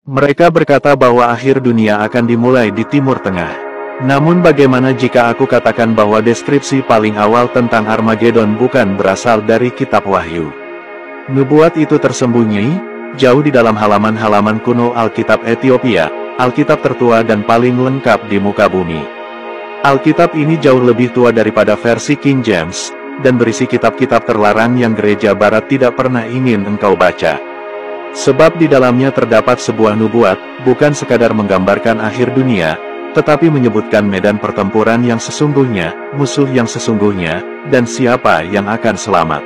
Mereka berkata bahwa akhir dunia akan dimulai di Timur Tengah. Namun bagaimana jika aku katakan bahwa deskripsi paling awal tentang Armageddon bukan berasal dari kitab Wahyu? Nubuat itu tersembunyi, jauh di dalam halaman-halaman kuno Alkitab Ethiopia, Alkitab tertua dan paling lengkap di muka bumi. Alkitab ini jauh lebih tua daripada versi King James, dan berisi kitab-kitab terlarang yang gereja barat tidak pernah ingin engkau baca. Sebab di dalamnya terdapat sebuah nubuat, bukan sekadar menggambarkan akhir dunia, tetapi menyebutkan medan pertempuran yang sesungguhnya, musuh yang sesungguhnya, dan siapa yang akan selamat.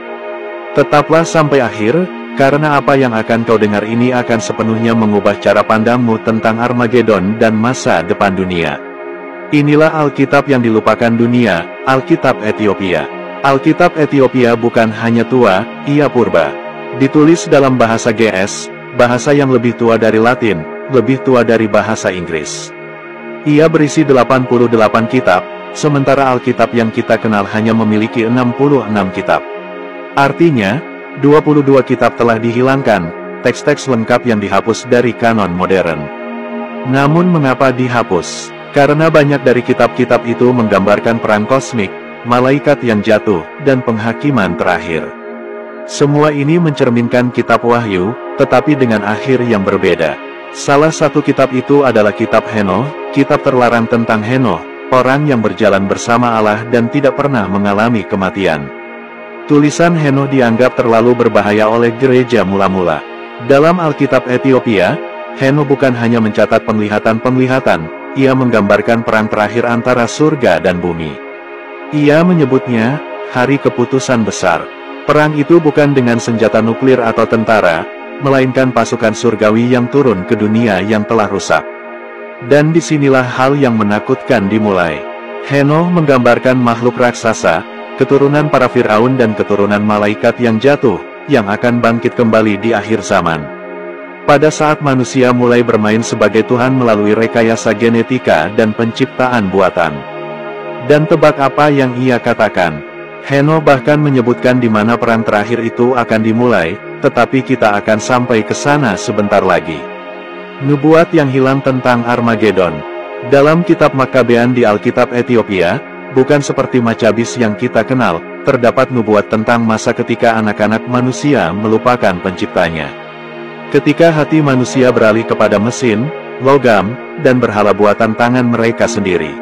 Tetaplah sampai akhir, karena apa yang akan kau dengar ini akan sepenuhnya mengubah cara pandangmu tentang Armageddon dan masa depan dunia. Inilah Alkitab yang dilupakan dunia, Alkitab Ethiopia. Alkitab Ethiopia bukan hanya tua, ia purba. Ditulis dalam bahasa GS, bahasa yang lebih tua dari Latin, lebih tua dari bahasa Inggris. Ia berisi 88 kitab, sementara Alkitab yang kita kenal hanya memiliki 66 kitab. Artinya, 22 kitab telah dihilangkan, teks-teks lengkap yang dihapus dari kanon modern. Namun mengapa dihapus? Karena banyak dari kitab-kitab itu menggambarkan perang kosmik, malaikat yang jatuh, dan penghakiman terakhir. Semua ini mencerminkan kitab Wahyu, tetapi dengan akhir yang berbeda. Salah satu kitab itu adalah kitab Henoh, kitab terlarang tentang Henoh, orang yang berjalan bersama Allah dan tidak pernah mengalami kematian. Tulisan Henoh dianggap terlalu berbahaya oleh gereja mula-mula. Dalam Alkitab Ethiopia, Henoh bukan hanya mencatat penglihatan, ia menggambarkan perang terakhir antara surga dan bumi. Ia menyebutnya, hari keputusan besar. Perang itu bukan dengan senjata nuklir atau tentara, melainkan pasukan surgawi yang turun ke dunia yang telah rusak. Dan disinilah hal yang menakutkan dimulai. Henoh menggambarkan makhluk raksasa, keturunan para Firaun dan keturunan malaikat yang jatuh, yang akan bangkit kembali di akhir zaman. Pada saat manusia mulai bermain sebagai Tuhan melalui rekayasa genetika dan penciptaan buatan. Dan tebak apa yang ia katakan? Henoh bahkan menyebutkan di mana perang terakhir itu akan dimulai, tetapi kita akan sampai ke sana sebentar lagi. Nubuat yang hilang tentang Armageddon. Dalam kitab Makabean di Alkitab Ethiopia, bukan seperti Macabis yang kita kenal, terdapat nubuat tentang masa ketika anak-anak manusia melupakan penciptanya. Ketika hati manusia beralih kepada mesin, logam, dan berhala buatan tangan mereka sendiri.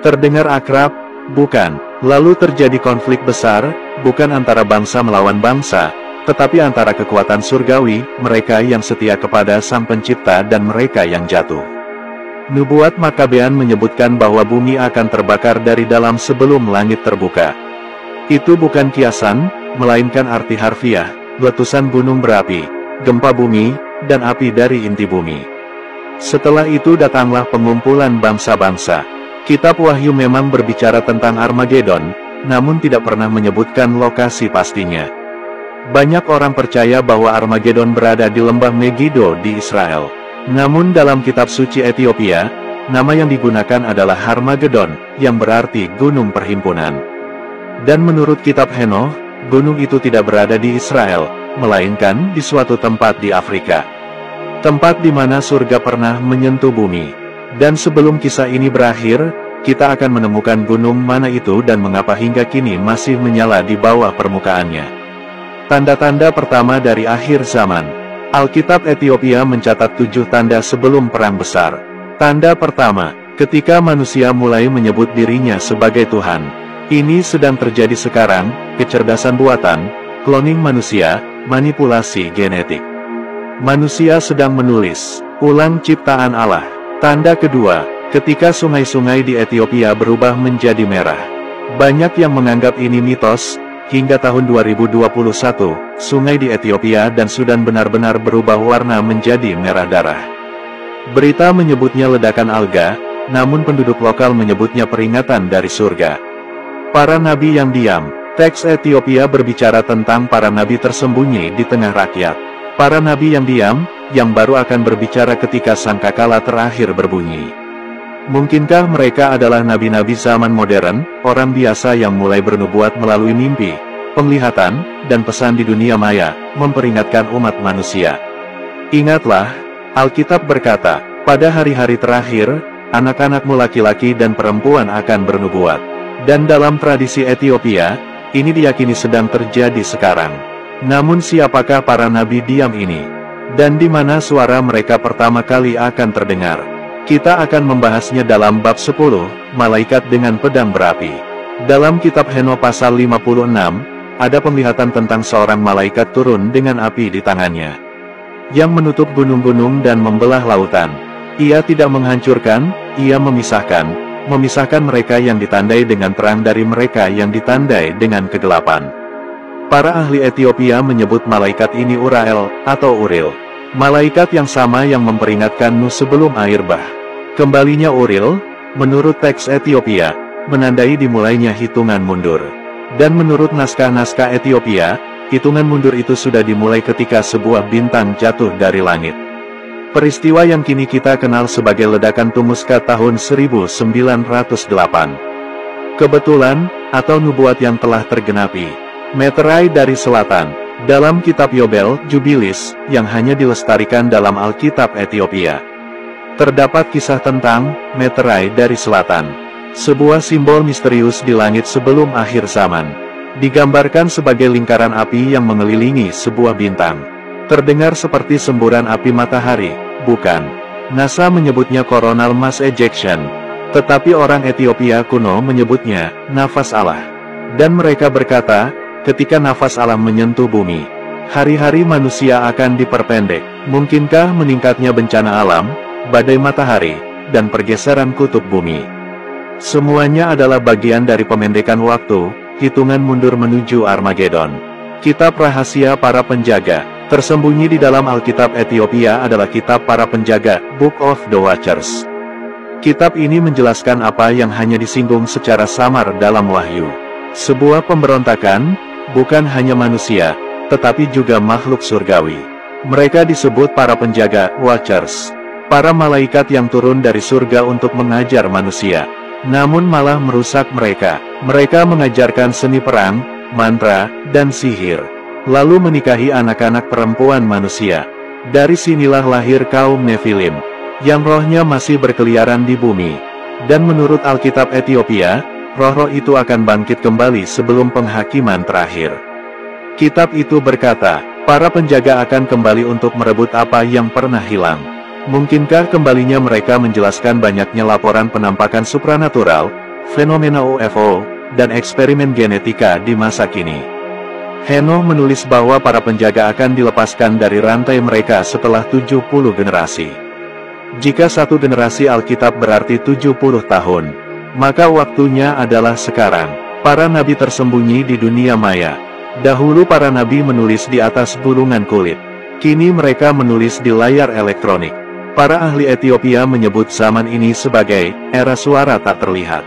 Terdengar akrab? Bukan. Lalu terjadi konflik besar, bukan antara bangsa melawan bangsa, tetapi antara kekuatan surgawi, mereka yang setia kepada Sang Pencipta dan mereka yang jatuh. Nubuat Makabean menyebutkan bahwa bumi akan terbakar dari dalam sebelum langit terbuka. Itu bukan kiasan, melainkan arti harfiah, letusan gunung berapi, gempa bumi, dan api dari inti bumi. Setelah itu datanglah pengumpulan bangsa-bangsa. Kitab Wahyu memang berbicara tentang Armageddon, namun tidak pernah menyebutkan lokasi pastinya. Banyak orang percaya bahwa Armageddon berada di lembah Megiddo di Israel. Namun dalam kitab suci Ethiopia, nama yang digunakan adalah Harmageddon, yang berarti Gunung Perhimpunan. Dan menurut kitab Henoh, gunung itu tidak berada di Israel, melainkan di suatu tempat di Afrika. Tempat di mana surga pernah menyentuh bumi. Dan sebelum kisah ini berakhir, kita akan menemukan gunung mana itu dan mengapa hingga kini masih menyala di bawah permukaannya. Tanda-tanda pertama dari akhir zaman. Alkitab Ethiopia mencatat 7 tanda sebelum perang besar. Tanda pertama, ketika manusia mulai menyebut dirinya sebagai Tuhan. Ini sedang terjadi sekarang, kecerdasan buatan, cloning manusia, manipulasi genetik. Manusia sedang menulis ulang ciptaan Allah. Tanda kedua, ketika sungai-sungai di Ethiopia berubah menjadi merah. Banyak yang menganggap ini mitos, hingga tahun 2021, sungai di Ethiopia dan Sudan benar-benar berubah warna menjadi merah darah. Berita menyebutnya ledakan alga, namun penduduk lokal menyebutnya peringatan dari surga. Para nabi yang diam. Teks Ethiopia berbicara tentang para nabi tersembunyi di tengah rakyat. Para nabi yang diam, yang baru akan berbicara ketika sangkakala terakhir berbunyi. Mungkinkah mereka adalah nabi-nabi zaman modern, orang biasa yang mulai bernubuat melalui mimpi, penglihatan, dan pesan di dunia maya, memperingatkan umat manusia? Ingatlah, Alkitab berkata, pada hari-hari terakhir, anak-anakmu laki-laki dan perempuan akan bernubuat. Dan dalam tradisi Ethiopia, ini diyakini sedang terjadi sekarang. Namun siapakah para nabi diam ini? Dan di mana suara mereka pertama kali akan terdengar? Kita akan membahasnya dalam bab 10, Malaikat dengan Pedang Berapi. Dalam kitab Henoh pasal 56, ada penglihatan tentang seorang malaikat turun dengan api di tangannya, yang menutup gunung-gunung dan membelah lautan. Ia tidak menghancurkan, ia memisahkan mereka yang ditandai dengan terang dari mereka yang ditandai dengan kegelapan. Para ahli Ethiopia menyebut malaikat ini Urael, atau Uril. Malaikat yang sama yang memperingatkan Nuh sebelum air bah. Kembalinya Uril, menurut teks Ethiopia, menandai dimulainya hitungan mundur. Dan menurut naskah-naskah Ethiopia, hitungan mundur itu sudah dimulai ketika sebuah bintang jatuh dari langit. Peristiwa yang kini kita kenal sebagai ledakan Tunguska tahun 1908. Kebetulan, atau nubuat yang telah tergenapi. Meterai dari selatan. Dalam kitab Yobel, Jubilis, yang hanya dilestarikan dalam Alkitab Ethiopia, terdapat kisah tentang meterai dari selatan. Sebuah simbol misterius di langit sebelum akhir zaman. Digambarkan sebagai lingkaran api yang mengelilingi sebuah bintang. Terdengar seperti semburan api matahari, bukan? NASA menyebutnya coronal mass ejection, tetapi orang Ethiopia kuno menyebutnya nafas Allah. Dan mereka berkata, ketika nafas Allah menyentuh bumi, hari-hari manusia akan diperpendek. Mungkinkah meningkatnya bencana alam, badai matahari, dan pergeseran kutub bumi? Semuanya adalah bagian dari pemendekan waktu, hitungan mundur menuju Armageddon. Kitab Rahasia Para Penjaga, tersembunyi di dalam Alkitab Ethiopia adalah Kitab Para Penjaga, Book of the Watchers. Kitab ini menjelaskan apa yang hanya disinggung secara samar dalam Wahyu. Sebuah pemberontakan, bukan hanya manusia, tetapi juga makhluk surgawi. Mereka disebut para penjaga, Watchers. Para malaikat yang turun dari surga untuk mengajar manusia, namun malah merusak mereka. Mereka mengajarkan seni perang, mantra, dan sihir, lalu menikahi anak-anak perempuan manusia. Dari sinilah lahir kaum Nephilim, yang rohnya masih berkeliaran di bumi. Dan menurut Alkitab Ethiopia, roh-roh itu akan bangkit kembali sebelum penghakiman terakhir. Kitab itu berkata, para penjaga akan kembali untuk merebut apa yang pernah hilang. Mungkinkah kembalinya mereka menjelaskan banyaknya laporan penampakan supranatural, fenomena UFO, dan eksperimen genetika di masa kini? Henoh menulis bahwa para penjaga akan dilepaskan dari rantai mereka setelah 70 generasi. Jika satu generasi Alkitab berarti 70 tahun, maka waktunya adalah sekarang. Para nabi tersembunyi di dunia maya. Dahulu para nabi menulis di atas gulungan kulit. Kini mereka menulis di layar elektronik. Para ahli Ethiopia menyebut zaman ini sebagai era suara tak terlihat.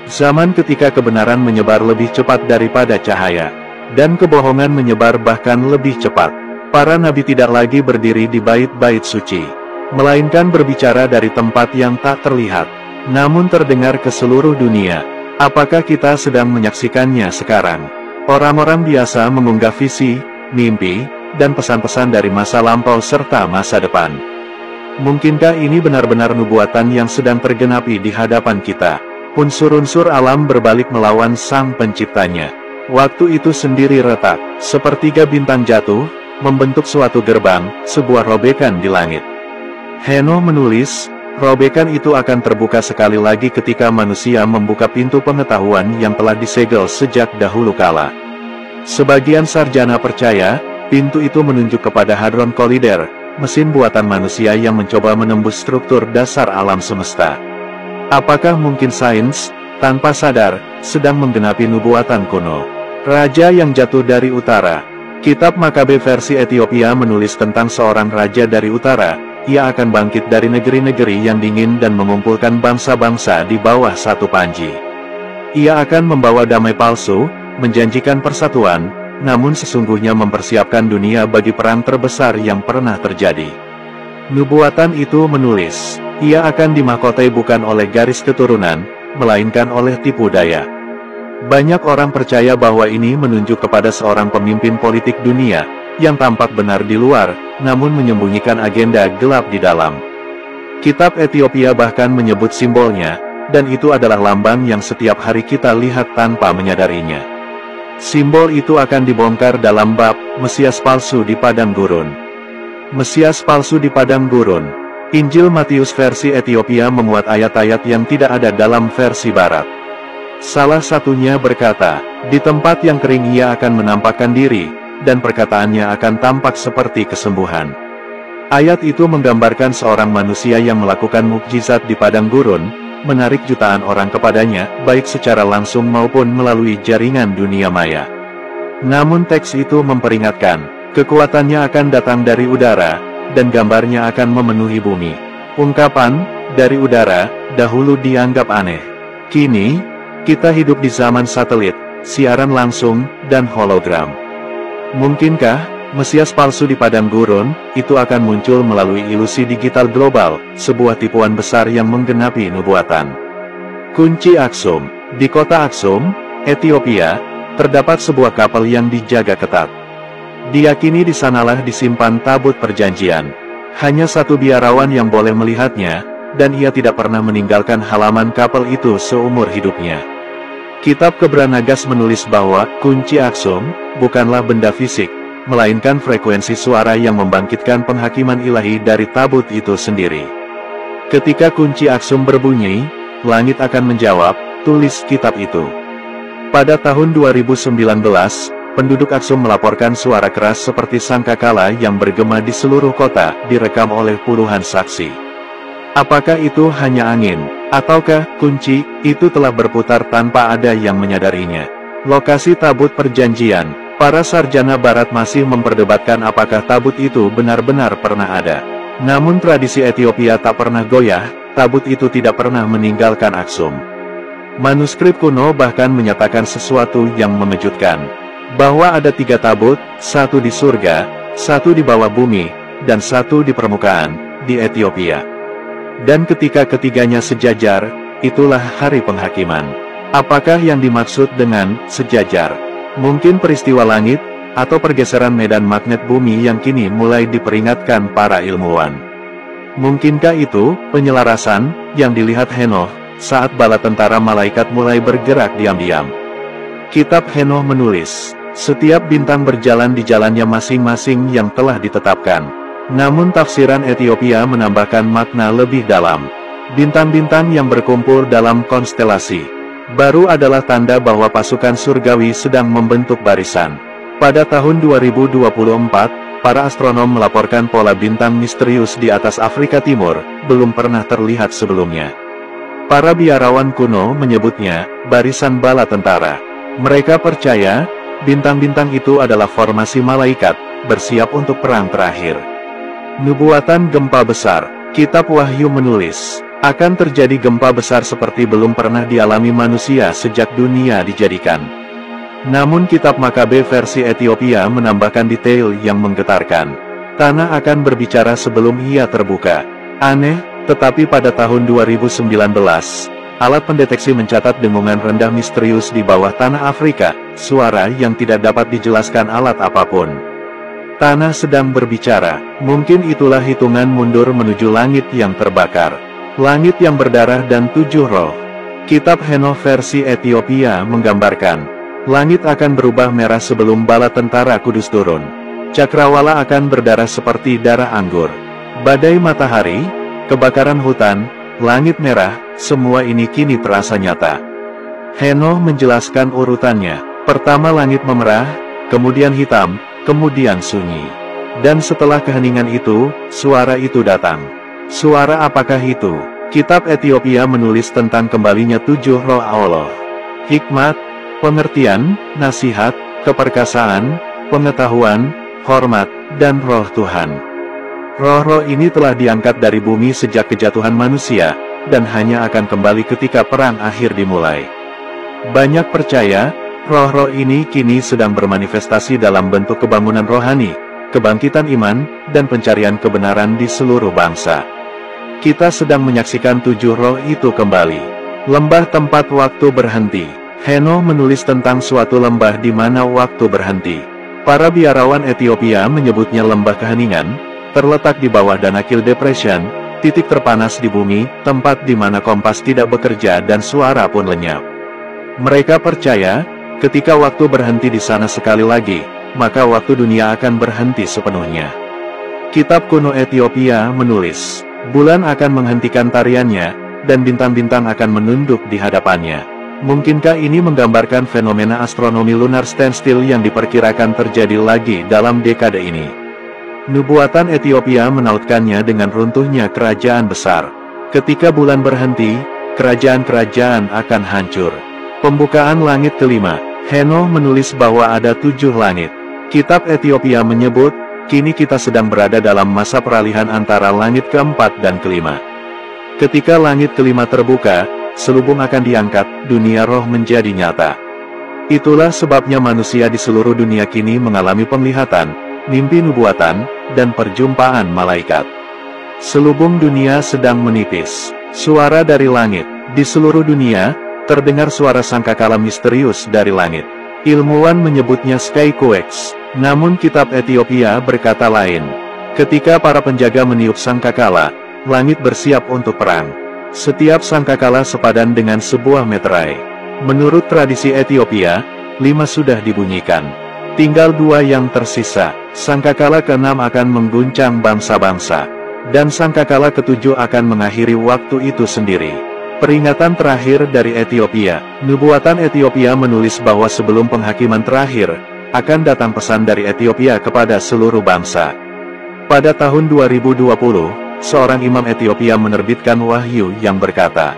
Zaman ketika kebenaran menyebar lebih cepat daripada cahaya, dan kebohongan menyebar bahkan lebih cepat. Para nabi tidak lagi berdiri di bait-bait suci, melainkan berbicara dari tempat yang tak terlihat, namun terdengar ke seluruh dunia. Apakah kita sedang menyaksikannya sekarang? Orang-orang biasa mengunggah visi, mimpi, dan pesan-pesan dari masa lampau serta masa depan. Mungkinkah ini benar-benar nubuatan yang sedang tergenapi di hadapan kita? Unsur-unsur alam berbalik melawan Sang Penciptanya. Waktu itu sendiri retak, sepertiga bintang jatuh, membentuk suatu gerbang, sebuah robekan di langit. Henoh menulis, robekan itu akan terbuka sekali lagi ketika manusia membuka pintu pengetahuan yang telah disegel sejak dahulu kala. Sebagian sarjana percaya, pintu itu menunjuk kepada Hadron Collider, mesin buatan manusia yang mencoba menembus struktur dasar alam semesta. Apakah mungkin sains, tanpa sadar, sedang menggenapi nubuatan kuno? Raja yang jatuh dari utara. Kitab Makabe versi Ethiopia menulis tentang seorang raja dari utara. Ia akan bangkit dari negeri-negeri yang dingin dan mengumpulkan bangsa-bangsa di bawah satu panji. Ia akan membawa damai palsu, menjanjikan persatuan, namun sesungguhnya mempersiapkan dunia bagi perang terbesar yang pernah terjadi. Nubuatan itu menulis, ia akan dimahkotai bukan oleh garis keturunan, melainkan oleh tipu daya. Banyak orang percaya bahwa ini menunjuk kepada seorang pemimpin politik dunia, yang tampak benar di luar, namun menyembunyikan agenda gelap di dalam. Kitab Ethiopia bahkan menyebut simbolnya, dan itu adalah lambang yang setiap hari kita lihat tanpa menyadarinya. Simbol itu akan dibongkar dalam bab Mesias Palsu di Padang Gurun. Mesias Palsu di Padang Gurun. Injil Matius versi Ethiopia memuat ayat-ayat yang tidak ada dalam versi Barat. Salah satunya berkata, di tempat yang kering ia akan menampakkan diri, dan perkataannya akan tampak seperti kesembuhan. Ayat itu menggambarkan seorang manusia yang melakukan mukjizat di padang gurun, menarik jutaan orang kepadanya, baik secara langsung maupun melalui jaringan dunia maya. Namun teks itu memperingatkan, kekuatannya akan datang dari udara, dan gambarnya akan memenuhi bumi. Ungkapan, dari udara, dahulu dianggap aneh. Kini, kita hidup di zaman satelit, siaran langsung, dan hologram. Mungkinkah Mesias palsu di padang gurun itu akan muncul melalui ilusi digital global, sebuah tipuan besar yang menggenapi nubuatan? Kunci Aksum. Di kota Aksum, Ethiopia, terdapat sebuah kapal yang dijaga ketat. Diyakini di sanalah disimpan tabut perjanjian. Hanya satu biarawan yang boleh melihatnya, dan ia tidak pernah meninggalkan halaman kapal itu seumur hidupnya. Kitab Kebranagas menulis bahwa kunci Aksum bukanlah benda fisik, melainkan frekuensi suara yang membangkitkan penghakiman ilahi dari tabut itu sendiri. Ketika kunci Aksum berbunyi, langit akan menjawab, tulis kitab itu. Pada tahun 2019, penduduk Aksum melaporkan suara keras seperti sangkakala yang bergema di seluruh kota, direkam oleh puluhan saksi. Apakah itu hanya angin, ataukah kunci itu telah berputar tanpa ada yang menyadarinya? Lokasi tabut perjanjian. Para sarjana barat masih memperdebatkan apakah tabut itu benar-benar pernah ada. Namun tradisi Ethiopia tak pernah goyah, tabut itu tidak pernah meninggalkan Aksum. Manuskrip kuno bahkan menyatakan sesuatu yang mengejutkan, bahwa ada 3 tabut, satu di surga, satu di bawah bumi, dan satu di permukaan, di Ethiopia. Dan ketika ketiganya sejajar, itulah hari penghakiman. Apakah yang dimaksud dengan sejajar? Mungkin peristiwa langit, atau pergeseran medan magnet bumi yang kini mulai diperingatkan para ilmuwan. Mungkinkah itu penyelarasan yang dilihat Henoh saat bala tentara malaikat mulai bergerak diam-diam? Kitab Henoh menulis, setiap bintang berjalan di jalannya masing-masing yang telah ditetapkan. Namun tafsiran Ethiopia menambahkan makna lebih dalam. Bintang-bintang yang berkumpul dalam konstelasi baru adalah tanda bahwa pasukan surgawi sedang membentuk barisan. Pada tahun 2024, para astronom melaporkan pola bintang misterius di atas Afrika Timur, belum pernah terlihat sebelumnya. Para biarawan kuno menyebutnya barisan bala tentara. Mereka percaya, bintang-bintang itu adalah formasi malaikat, bersiap untuk perang terakhir. Nubuatan gempa besar. Kitab Wahyu menulis, akan terjadi gempa besar seperti belum pernah dialami manusia sejak dunia dijadikan. Namun kitab Makabe versi Ethiopia menambahkan detail yang menggetarkan. Tanah akan berbicara sebelum ia terbuka. Aneh, tetapi pada tahun 2019, alat pendeteksi mencatat dengungan rendah misterius di bawah tanah Afrika, suara yang tidak dapat dijelaskan alat apapun. Tanah sedang berbicara, mungkin itulah hitungan mundur menuju langit yang terbakar. Langit yang berdarah dan 7 roh. Kitab Henoh versi Ethiopia menggambarkan, langit akan berubah merah sebelum bala tentara kudus turun. Cakrawala akan berdarah seperti darah anggur. Badai matahari, kebakaran hutan, langit merah, semua ini kini terasa nyata. Henoh menjelaskan urutannya. Pertama langit memerah, kemudian hitam, kemudian sunyi. Dan setelah keheningan itu, suara itu datang. Suara apakah itu? Kitab Ethiopia menulis tentang kembalinya 7 roh Allah. Hikmat, pengertian, nasihat, keperkasaan, pengetahuan, hormat, dan roh Tuhan. Roh-roh ini telah diangkat dari bumi sejak kejatuhan manusia, dan hanya akan kembali ketika perang akhir dimulai. Banyak percaya, roh-roh ini kini sedang bermanifestasi dalam bentuk kebangunan rohani, kebangkitan iman, dan pencarian kebenaran di seluruh bangsa. Kita sedang menyaksikan 7 roh itu kembali. Lembah tempat waktu berhenti. Henoh menulis tentang suatu lembah di mana waktu berhenti. Para biarawan Ethiopia menyebutnya lembah keheningan, terletak di bawah Danakil Depression, titik terpanas di bumi, tempat di mana kompas tidak bekerja dan suara pun lenyap. Mereka percaya, ketika waktu berhenti di sana sekali lagi, maka waktu dunia akan berhenti sepenuhnya. Kitab kuno Ethiopia menulis, bulan akan menghentikan tariannya, dan bintang-bintang akan menunduk di hadapannya. Mungkinkah ini menggambarkan fenomena astronomi lunar standstill yang diperkirakan terjadi lagi dalam dekade ini? Nubuatan Ethiopia menautkannya dengan runtuhnya kerajaan besar. Ketika bulan berhenti, kerajaan-kerajaan akan hancur. Pembukaan langit kelima, Henoh menulis bahwa ada 7 langit. Kitab Ethiopia menyebut, kini kita sedang berada dalam masa peralihan antara langit keempat dan kelima. Ketika langit kelima terbuka, selubung akan diangkat, dunia roh menjadi nyata. Itulah sebabnya manusia di seluruh dunia kini mengalami penglihatan, mimpi nubuatan, dan perjumpaan malaikat. Selubung dunia sedang menipis. Suara dari langit. Di seluruh dunia, terdengar suara sangkakala misterius dari langit. Ilmuwan menyebutnya Skyquakes, namun kitab Ethiopia berkata lain. Ketika para penjaga meniup sangkakala, langit bersiap untuk perang. Setiap sangkakala sepadan dengan sebuah meterai. Menurut tradisi Ethiopia, 5 sudah dibunyikan. Tinggal 2 yang tersisa. Sangkakala ke-6 akan mengguncang bangsa-bangsa. Dan sangkakala ke-7 akan mengakhiri waktu itu sendiri. Peringatan terakhir dari Ethiopia. Nubuatan Ethiopia menulis bahwa sebelum penghakiman terakhir, akan datang pesan dari Ethiopia kepada seluruh bangsa. Pada tahun 2020, seorang imam Ethiopia menerbitkan wahyu yang berkata,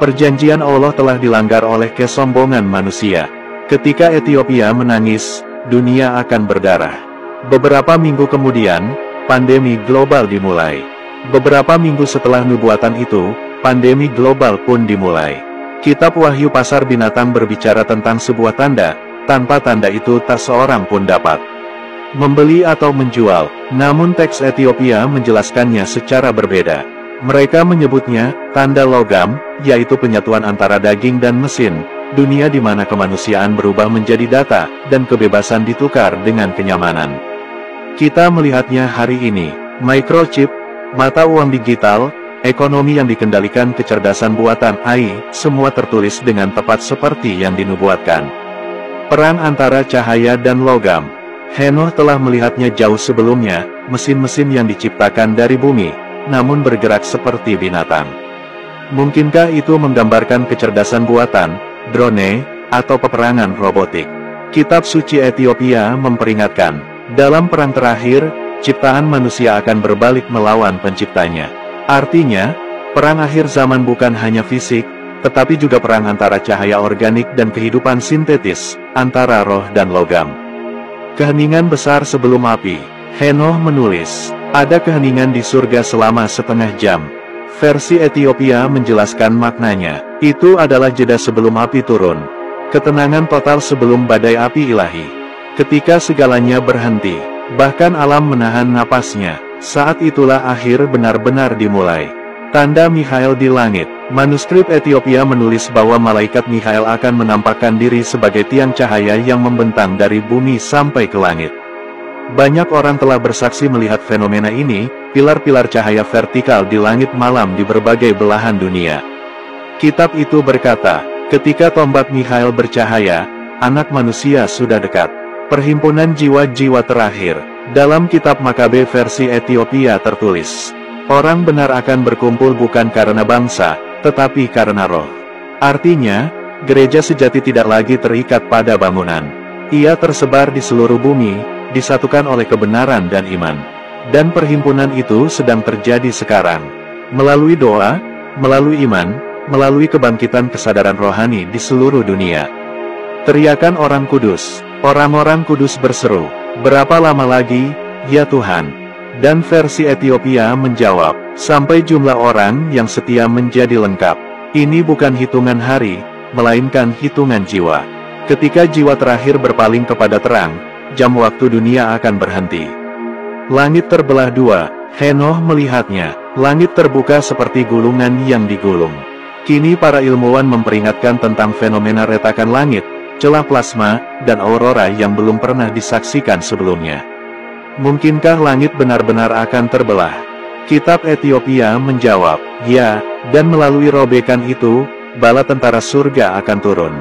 perjanjian Allah telah dilanggar oleh kesombongan manusia. Ketika Ethiopia menangis, dunia akan berdarah. Beberapa minggu kemudian, pandemi global dimulai. Beberapa minggu setelah nubuatan itu, pandemi global pun dimulai. Kitab Wahyu Pasar Binatang berbicara tentang sebuah tanda, tanpa tanda itu tak seorang pun dapat membeli atau menjual, namun teks Ethiopia menjelaskannya secara berbeda. Mereka menyebutnya, tanda logam, yaitu penyatuan antara daging dan mesin, dunia di mana kemanusiaan berubah menjadi data, dan kebebasan ditukar dengan kenyamanan. Kita melihatnya hari ini, microchip, mata uang digital, ekonomi yang dikendalikan kecerdasan buatan AI, semua tertulis dengan tepat seperti yang dinubuatkan. Perang antara cahaya dan logam. Henoh telah melihatnya jauh sebelumnya, mesin-mesin yang diciptakan dari bumi, namun bergerak seperti binatang. Mungkinkah itu menggambarkan kecerdasan buatan, drone, atau peperangan robotik? Kitab suci Ethiopia memperingatkan, dalam perang terakhir, ciptaan manusia akan berbalik melawan penciptanya. Artinya, perang akhir zaman bukan hanya fisik, tetapi juga perang antara cahaya organik dan kehidupan sintetis, antara roh dan logam. Keheningan besar sebelum api. Henoh menulis, ada keheningan di surga selama setengah jam. Versi Ethiopia menjelaskan maknanya. Itu adalah jeda sebelum api turun. Ketenangan total sebelum badai api ilahi. Ketika segalanya berhenti, bahkan alam menahan napasnya, saat itulah akhir benar-benar dimulai. Tanda Mikhail di langit. Manuskrip Ethiopia menulis bahwa malaikat Mikhail akan menampakkan diri sebagai tiang cahaya yang membentang dari bumi sampai ke langit. Banyak orang telah bersaksi melihat fenomena ini, pilar-pilar cahaya vertikal di langit malam di berbagai belahan dunia. Kitab itu berkata, ketika tombak Mikhail bercahaya, anak manusia sudah dekat. Perhimpunan jiwa-jiwa terakhir. Dalam kitab Makabe versi Ethiopia tertulis, orang benar akan berkumpul bukan karena bangsa, tetapi karena roh. Artinya, gereja sejati tidak lagi terikat pada bangunan. Ia tersebar di seluruh bumi, disatukan oleh kebenaran dan iman. Dan perhimpunan itu sedang terjadi sekarang. Melalui doa, melalui iman, melalui kebangkitan kesadaran rohani di seluruh dunia. Teriakan orang kudus, orang-orang kudus berseru, berapa lama lagi, ya Tuhan? Dan versi Ethiopia menjawab, sampai jumlah orang yang setia menjadi lengkap. Ini bukan hitungan hari, melainkan hitungan jiwa. Ketika jiwa terakhir berpaling kepada terang, jam waktu dunia akan berhenti. Langit terbelah 2, Henoh melihatnya. Langit terbuka seperti gulungan yang digulung. Kini para ilmuwan memperingatkan tentang fenomena retakan langit, celah plasma, dan aurora yang belum pernah disaksikan sebelumnya. Mungkinkah langit benar-benar akan terbelah? Kitab Ethiopia menjawab, ya, dan melalui robekan itu, bala tentara surga akan turun.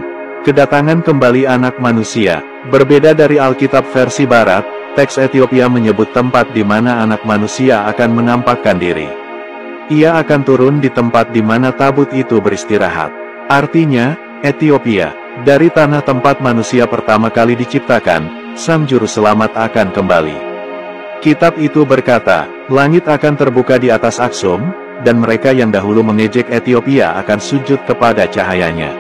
Kedatangan kembali anak manusia, berbeda dari Alkitab versi Barat, teks Ethiopia menyebut tempat di mana anak manusia akan menampakkan diri. Ia akan turun di tempat di mana tabut itu beristirahat. Artinya, Ethiopia, dari tanah tempat manusia pertama kali diciptakan, Sang Juru Selamat akan kembali. Kitab itu berkata, langit akan terbuka di atas Aksum, dan mereka yang dahulu mengejek Ethiopia akan sujud kepada cahayanya.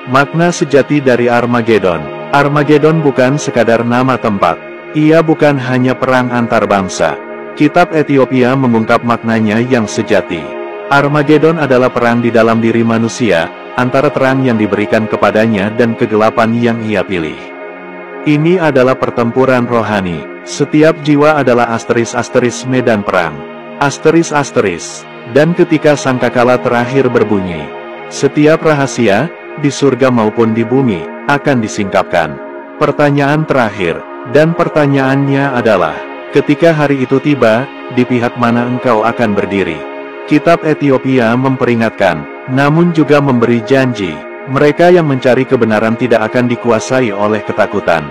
Makna sejati dari Armageddon. Armageddon bukan sekadar nama tempat. Ia bukan hanya perang antar bangsa. Kitab Ethiopia mengungkap maknanya yang sejati. Armageddon adalah perang di dalam diri manusia, antara terang yang diberikan kepadanya dan kegelapan yang ia pilih. Ini adalah pertempuran rohani. Setiap jiwa adalah asteris-asteris medan perang. Asteris-asteris. Dan ketika sangkakala terakhir berbunyi, setiap rahasia, di surga maupun di bumi, akan disingkapkan. Pertanyaan terakhir, dan pertanyaannya adalah, ketika hari itu tiba, di pihak mana engkau akan berdiri? Kitab Ethiopia memperingatkan, namun juga memberi janji, mereka yang mencari kebenaran tidak akan dikuasai oleh ketakutan.